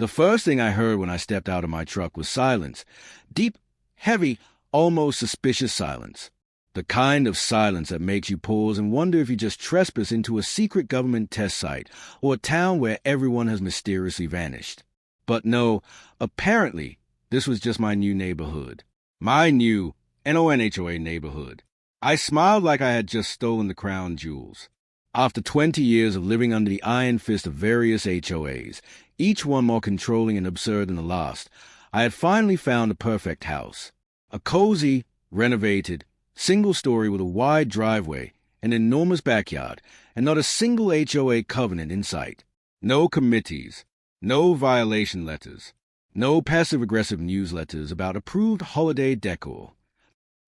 The first thing I heard when I stepped out of my truck was silence. Deep, heavy, almost suspicious silence. The kind of silence that makes you pause and wonder if you just trespass into a secret government test site or a town where everyone has mysteriously vanished. But no, apparently, this was just my new neighborhood. My new NONHOA neighborhood. I smiled like I had just stolen the crown jewels. After 20 years of living under the iron fist of various HOAs, each one more controlling and absurd than the last, I had finally found a perfect house. A cozy, renovated, single story with a wide driveway, an enormous backyard, and not a single HOA covenant in sight. No committees, no violation letters, no passive-aggressive newsletters about approved holiday decor.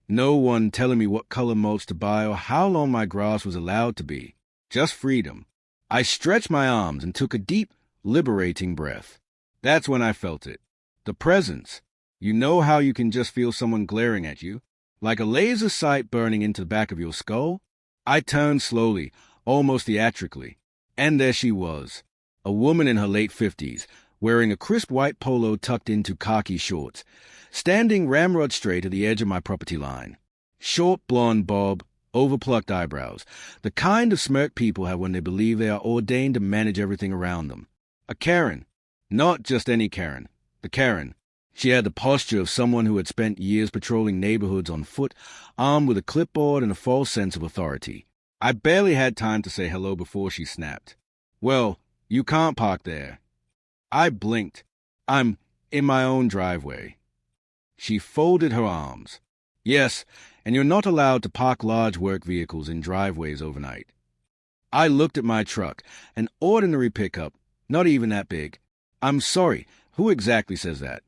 No one telling me what color mulch to buy or how long my grass was allowed to be. Just freedom. I stretched my arms and took a deep, liberating breath. That's when I felt it. The presence. You know how you can just feel someone glaring at you, like a laser sight burning into the back of your skull? I turned slowly, almost theatrically, and there she was, a woman in her late 50s, wearing a crisp white polo tucked into khaki shorts, standing ramrod straight at the edge of my property line. Short blonde bob, overplucked eyebrows, the kind of smirk people have when they believe they are ordained to manage everything around them. A Karen. Not just any Karen. The Karen. She had the posture of someone who had spent years patrolling neighborhoods on foot, armed with a clipboard and a false sense of authority. I barely had time to say hello before she snapped. Well, you can't park there. I blinked. I'm in my own driveway. She folded her arms. Yes, and you're not allowed to park large work vehicles in driveways overnight. I looked at my truck, an ordinary pickup, not even that big. I'm sorry, who exactly says that?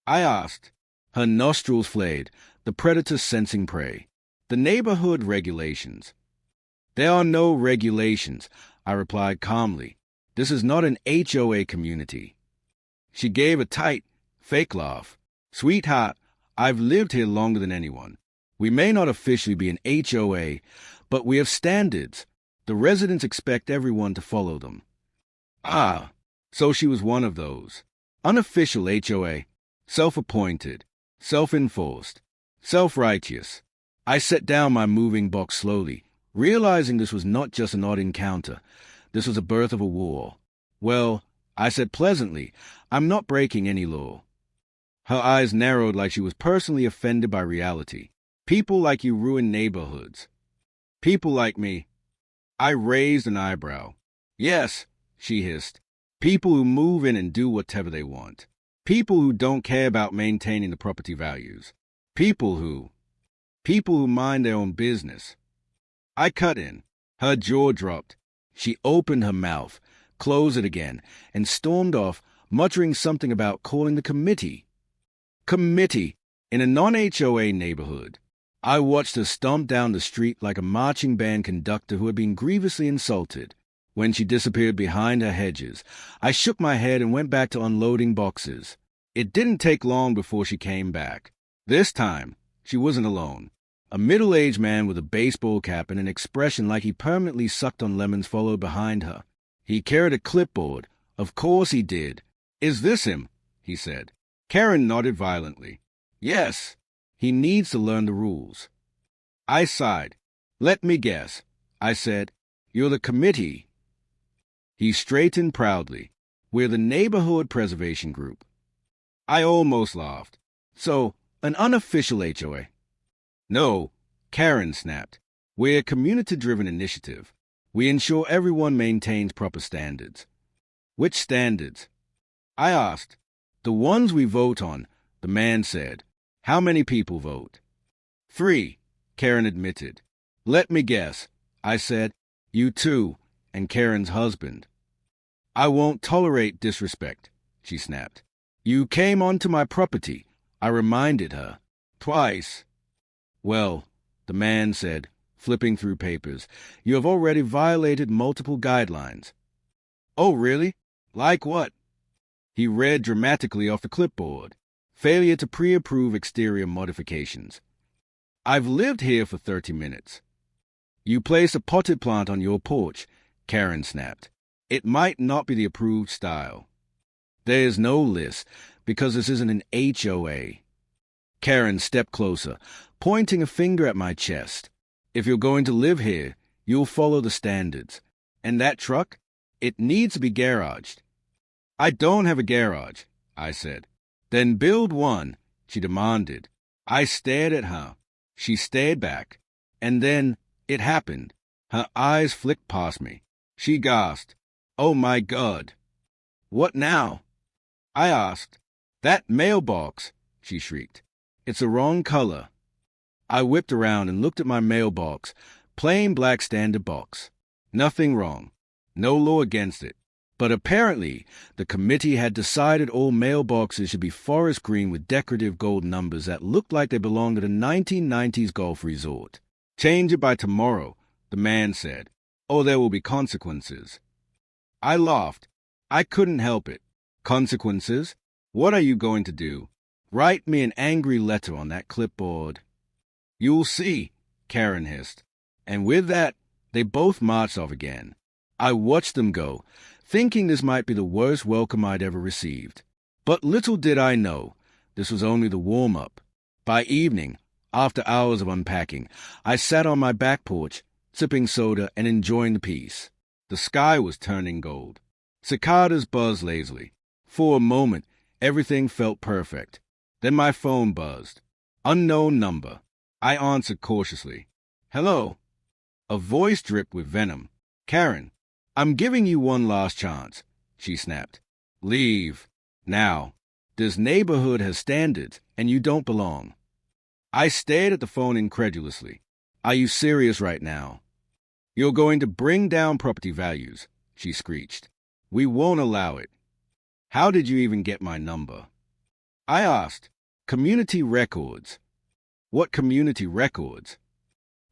I asked. Her nostrils flared, the predator sensing prey. The neighborhood regulations. There are no regulations, I replied calmly. This is not an HOA community. She gave a tight, fake laugh. Sweetheart, I've lived here longer than anyone. We may not officially be an HOA, but we have standards. The residents expect everyone to follow them. Ah, so she was one of those. Unofficial HOA, self-appointed, self-enforced, self-righteous. I set down my moving box slowly, realizing this was not just an odd encounter. This was the birth of a war. Well, I said pleasantly, I'm not breaking any law. Her eyes narrowed like she was personally offended by reality. People like you ruin neighborhoods. People like me. I raised an eyebrow. Yes, she hissed. People who move in and do whatever they want. People who don't care about maintaining the property values. People who mind their own business. I cut in. Her jaw dropped. She opened her mouth, closed it again, and stormed off, muttering something about calling the committee. Committee in a non-HOA neighborhood. I watched her stomp down the street like a marching band conductor who had been grievously insulted. When she disappeared behind her hedges, I shook my head and went back to unloading boxes. It didn't take long before she came back. This time, she wasn't alone. A middle-aged man with a baseball cap and an expression like he permanently sucked on lemons followed behind her. He carried a clipboard. Of course he did. Is this him? He said. Karen nodded violently. Yes, he needs to learn the rules. I sighed. Let me guess. I said, you're the committee. He straightened proudly. We're the neighborhood preservation group. I almost laughed. So, an unofficial HOA. No, Karen snapped. We're a community-driven initiative. We ensure everyone maintains proper standards. Which standards? I asked. The ones we vote on, the man said. How many people vote? 3, Karen admitted. Let me guess. I said, you too, and Karen's husband. I won't tolerate disrespect, she snapped. You came onto my property, I reminded her. Twice. Well, the man said, flipping through papers, you have already violated multiple guidelines. Oh, really? Like what? He read dramatically off the clipboard. Failure to pre-approve exterior modifications. I've lived here for 30 minutes. You place a potted plant on your porch, Karen snapped. It might not be the approved style. There's no list, because this isn't an HOA. Karen stepped closer, pointing a finger at my chest. If you're going to live here, you'll follow the standards. And that truck? It needs to be garaged. I don't have a garage, I said. Then build one, she demanded. I stared at her. She stared back. And then it happened. Her eyes flicked past me. She gasped, "Oh my God." "What now?" I asked. "That mailbox," she shrieked. "It's the wrong color." I whipped around and looked at my mailbox. Plain black standard box. Nothing wrong. No law against it. But apparently, the committee had decided all mailboxes should be forest green with decorative gold numbers that looked like they belonged at a 1990s golf resort. "Change it by tomorrow," the man said, "or there will be consequences." I laughed. I couldn't help it. Consequences? What are you going to do? Write me an angry letter on that clipboard? "You'll see," Karen hissed. And with that, they both marched off again. I watched them go, thinking this might be the worst welcome I'd ever received. But little did I know, this was only the warm-up. By evening, after hours of unpacking, I sat on my back porch, sipping soda and enjoying the peace. The sky was turning gold. Cicadas buzzed lazily. For a moment, everything felt perfect. Then my phone buzzed. Unknown number. I answered cautiously. "Hello." A voice dripped with venom. "Karen, I'm giving you one last chance," she snapped. "Leave. Now. This neighborhood has standards, and you don't belong." I stared at the phone incredulously. "Are you serious right now?" "You're going to bring down property values," she screeched. "We won't allow it." "How did you even get my number?" I asked. "Community records." "What community records?"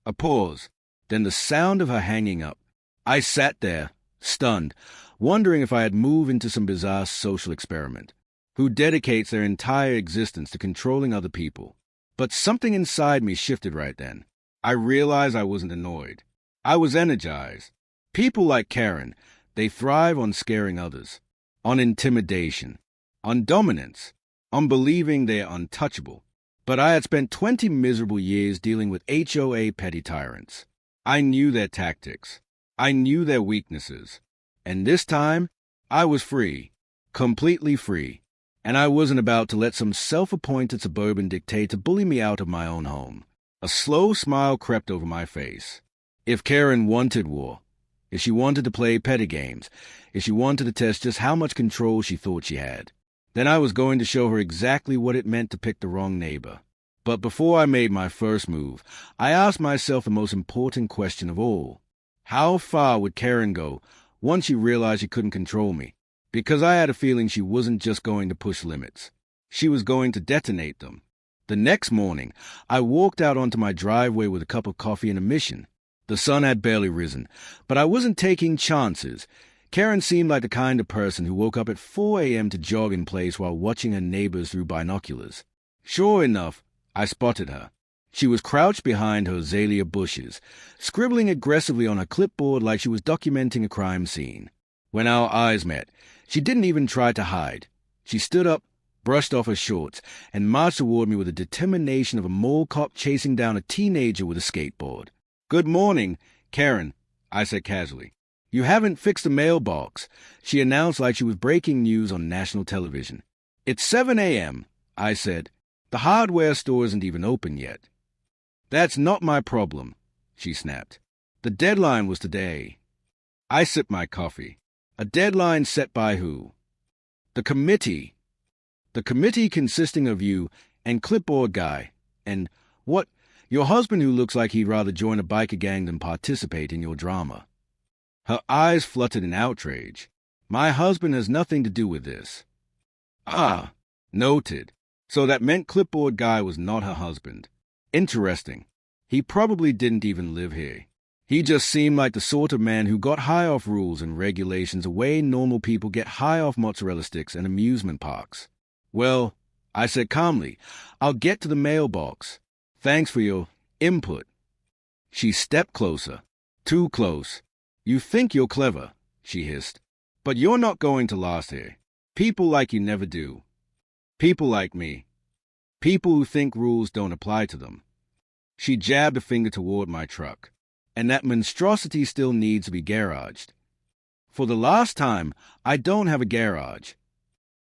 A pause, then the sound of her hanging up. I sat there, stunned, wondering if I had moved into some bizarre social experiment. Who dedicates their entire existence to controlling other people? But something inside me shifted right then. I realized I wasn't annoyed. I was energized. People like Karen, they thrive on scaring others, on intimidation, on dominance, on believing they're untouchable. But I had spent 20 miserable years dealing with HOA petty tyrants. I knew their tactics. I knew their weaknesses. And this time, I was free, completely free. And I wasn't about to let some self-appointed suburban dictator bully me out of my own home. A slow smile crept over my face. If Karen wanted war, if she wanted to play petty games, if she wanted to test just how much control she thought she had, then I was going to show her exactly what it meant to pick the wrong neighbor. But before I made my first move, I asked myself the most important question of all. How far would Karen go once she realized she couldn't control me? Because I had a feeling she wasn't just going to push limits. She was going to detonate them. The next morning, I walked out onto my driveway with a cup of coffee and a mission. The sun had barely risen, but I wasn't taking chances. Karen seemed like the kind of person who woke up at 4 a.m. to jog in place while watching her neighbors through binoculars. Sure enough, I spotted her. She was crouched behind her azalea bushes, scribbling aggressively on her clipboard like she was documenting a crime scene. When our eyes met, she didn't even try to hide. She stood up, brushed off her shorts, and marched toward me with the determination of a mall cop chasing down a teenager with a skateboard. "Good morning, Karen," I said casually. "You haven't fixed the mailbox," she announced like she was breaking news on national television. "It's 7 a.m., I said. "The hardware store isn't even open yet." "That's not my problem," she snapped. "The deadline was today." I sipped my coffee. A deadline set by who? The committee. The committee consisting of you and clipboard guy. And, what, your husband who looks like he'd rather join a biker gang than participate in your drama. Her eyes fluttered in outrage. "My husband has nothing to do with this." Ah, noted. So that meant clipboard guy was not her husband. Interesting. He probably didn't even live here. He just seemed like the sort of man who got high off rules and regulations the way normal people get high off mozzarella sticks and amusement parks. "Well," I said calmly, "I'll get to the mailbox. Thanks for your input." She stepped closer. Too close. "You think you're clever," she hissed, "but you're not going to last here. People like you never do. People like me. People who think rules don't apply to them. She jabbed a finger toward my truck. And that monstrosity still needs to be garaged. For the last time, I don't have a garage.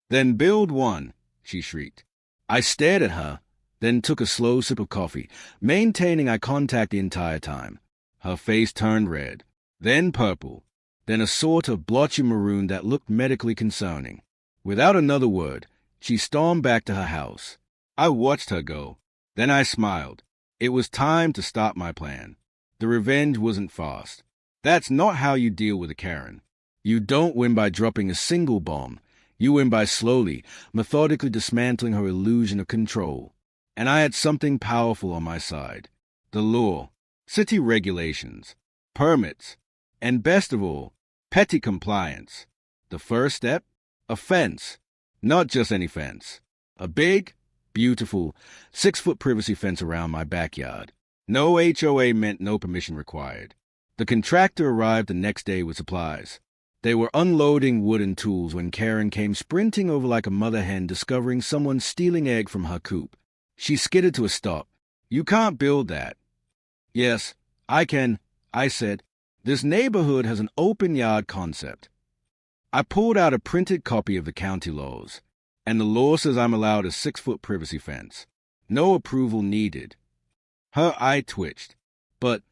Then build one, she shrieked. I stared at her, then took a slow sip of coffee, maintaining eye contact the entire time. Her face turned red, then purple, then a sort of blotchy maroon that looked medically concerning. Without another word, she stormed back to her house. I watched her go. Then I smiled. It was time to stop my plan. The revenge wasn't fast. That's not how you deal with a Karen. You don't win by dropping a single bomb. You win by slowly, methodically dismantling her illusion of control. And I had something powerful on my side. The law, city regulations, permits, and best of all, petty compliance. The first step? A fence. Not just any fence. A big, beautiful, 6-foot privacy fence around my backyard. No HOA meant no permission required. The contractor arrived the next day with supplies. They were unloading wood and tools when Karen came sprinting over like a mother hen discovering someone stealing egg from her coop. She skidded to a stop. You can't build that. Yes, I can, I said. This neighborhood has an open yard concept. I pulled out a printed copy of the county laws, and the law says I'm allowed a 6-foot privacy fence. No approval needed. Her eye twitched. But,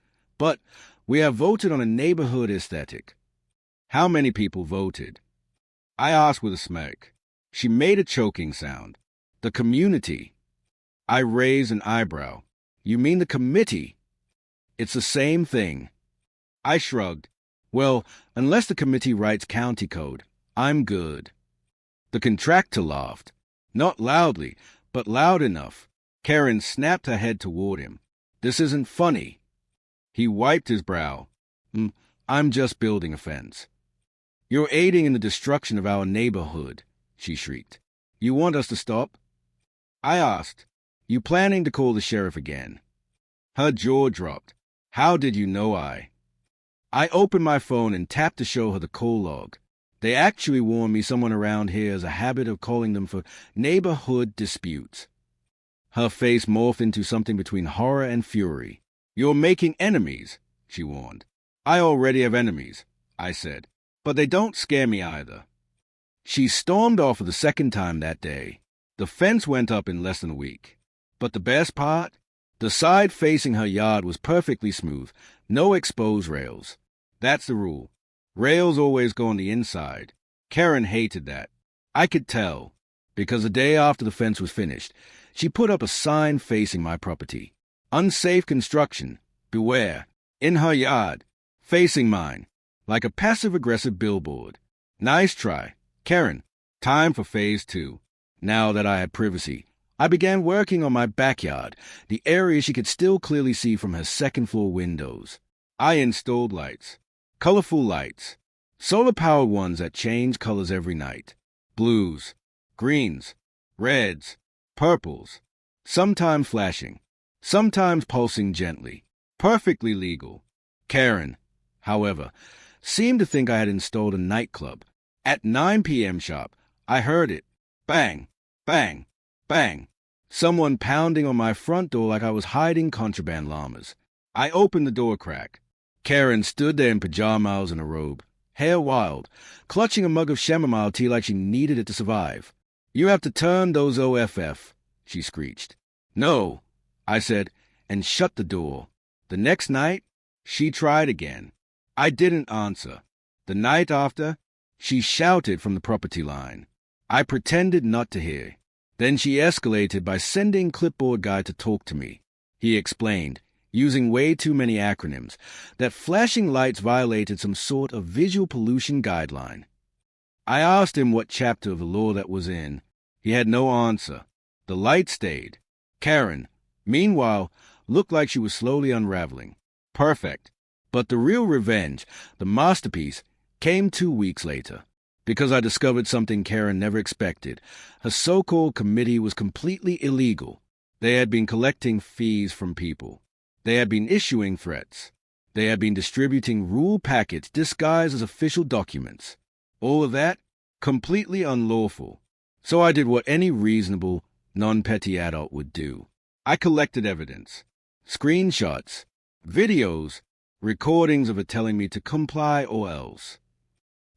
we have voted on a neighborhood aesthetic. How many people voted? I asked with a smirk. She made a choking sound. The community. I raised an eyebrow. You mean the committee? It's the same thing. I shrugged. Well, unless the committee writes county code, I'm good. The contractor laughed. Not loudly, but loud enough. Karen snapped her head toward him. This isn't funny. He wiped his brow. I'm just building a fence. You're aiding in the destruction of our neighborhood, she shrieked. You want us to stop? I asked. You planning to call the sheriff again? Her jaw dropped. How did you know I opened my phone and tapped to show her the call log. They actually warned me someone around here has a habit of calling them for neighborhood disputes. Her face morphed into something between horror and fury. You're making enemies, she warned. I already have enemies, I said, but they don't scare me either. She stormed off for the second time that day. The fence went up in less than a week. But the best part? The side facing her yard was perfectly smooth, no exposed rails. That's the rule. Rails always go on the inside. Karen hated that. I could tell, because the day after the fence was finished, she put up a sign facing my property. Unsafe construction. Beware. In her yard. Facing mine. Like a passive-aggressive billboard. Nice try. Karen, time for phase 2. Now that I had privacy, I began working on my backyard, the area she could still clearly see from her second-floor windows. I installed lights. Colorful lights. Solar-powered ones that change colors every night. Blues. Greens. Reds. Purples. Sometimes flashing. Sometimes pulsing gently. Perfectly legal. Karen, however, seemed to think I had installed a nightclub. At 9 p.m. sharp, I heard it. Bang, bang, bang. Someone pounding on my front door like I was hiding contraband llamas. I opened the door crack. Karen stood there in pajamas and a robe, hair wild, clutching a mug of chamomile tea like she needed it to survive. You have to turn those OFF, she screeched. No, I said, and shut the door. The next night, she tried again. I didn't answer. The night after, she shouted from the property line. I pretended not to hear. Then she escalated by sending clipboard guy to talk to me. He explained, using way too many acronyms, that flashing lights violated some sort of visual pollution guideline. I asked him what chapter of the law that was in. He had no answer. The light stayed. Karen, meanwhile, looked like she was slowly unraveling. Perfect. But the real revenge, the masterpiece, came 2 weeks later. Because I discovered something Karen never expected. Her so-called committee was completely illegal. They had been collecting fees from people. They had been issuing threats. They had been distributing rule packets disguised as official documents. All of that Completely unlawful. So I did what any reasonable, non-petty adult would do. I collected evidence. Screenshots, videos, recordings of her telling me to comply or else.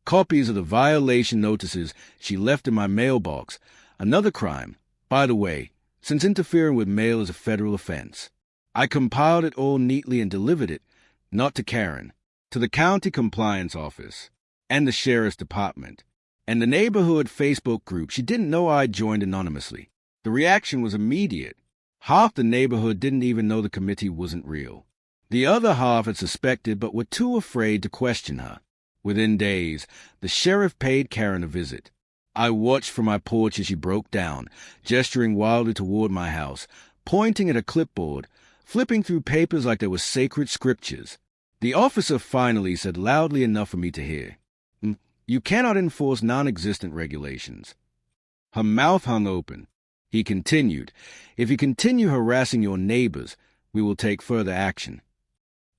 Copies of the violation notices she left in my mailbox. Another crime, by the way, since interfering with mail is a federal offense. I compiled it all neatly and delivered it, not to Karen, to the county compliance office, and the sheriff's department, and the neighborhood Facebook group. She didn't know I'd joined anonymously. The reaction was immediate. Half the neighborhood didn't even know the committee wasn't real. The other half had suspected but were too afraid to question her. Within days, the sheriff paid Karen a visit. I watched from my porch as she broke down, gesturing wildly toward my house, pointing at a clipboard, flipping through papers like they were sacred scriptures. The officer finally said loudly enough for me to hear, "You cannot enforce non-existent regulations." Her mouth hung open. He continued, "If you continue harassing your neighbors, we will take further action."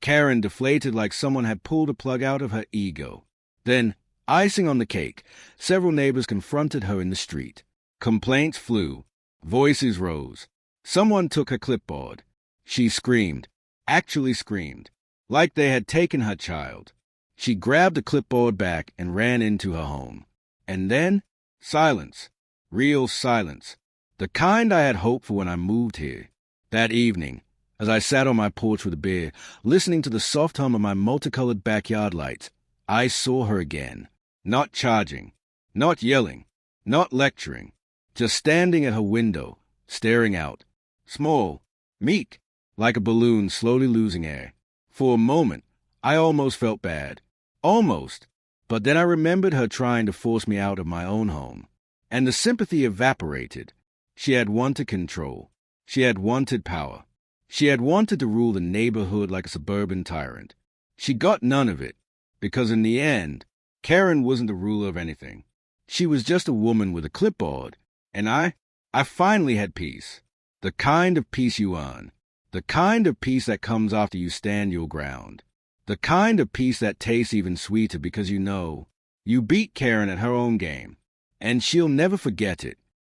Karen deflated like someone had pulled a plug out of her ego. Then, icing on the cake, several neighbors confronted her in the street. Complaints flew. Voices rose. Someone took her clipboard. She screamed, actually screamed, like they had taken her child. She grabbed the clipboard back and ran into her home. And then, silence. Real silence. The kind I had hoped for when I moved here. That evening, as I sat on my porch with a beer, listening to the soft hum of my multicolored backyard lights, I saw her again. Not charging, not yelling, not lecturing, just standing at her window, staring out. Small, meek, like a balloon slowly losing air. For a moment, I almost felt bad. Almost. But then I remembered her trying to force me out of my own home. And the sympathy evaporated. She had wanted control. She had wanted power. She had wanted to rule the neighborhood like a suburban tyrant. She got none of it, because in the end, Karen wasn't the ruler of anything. She was just a woman with a clipboard, and I finally had peace. The kind of peace you earn. The kind of peace that comes after you stand your ground. The kind of peace that tastes even sweeter because you know you beat Karen at her own game, and she'll never forget it.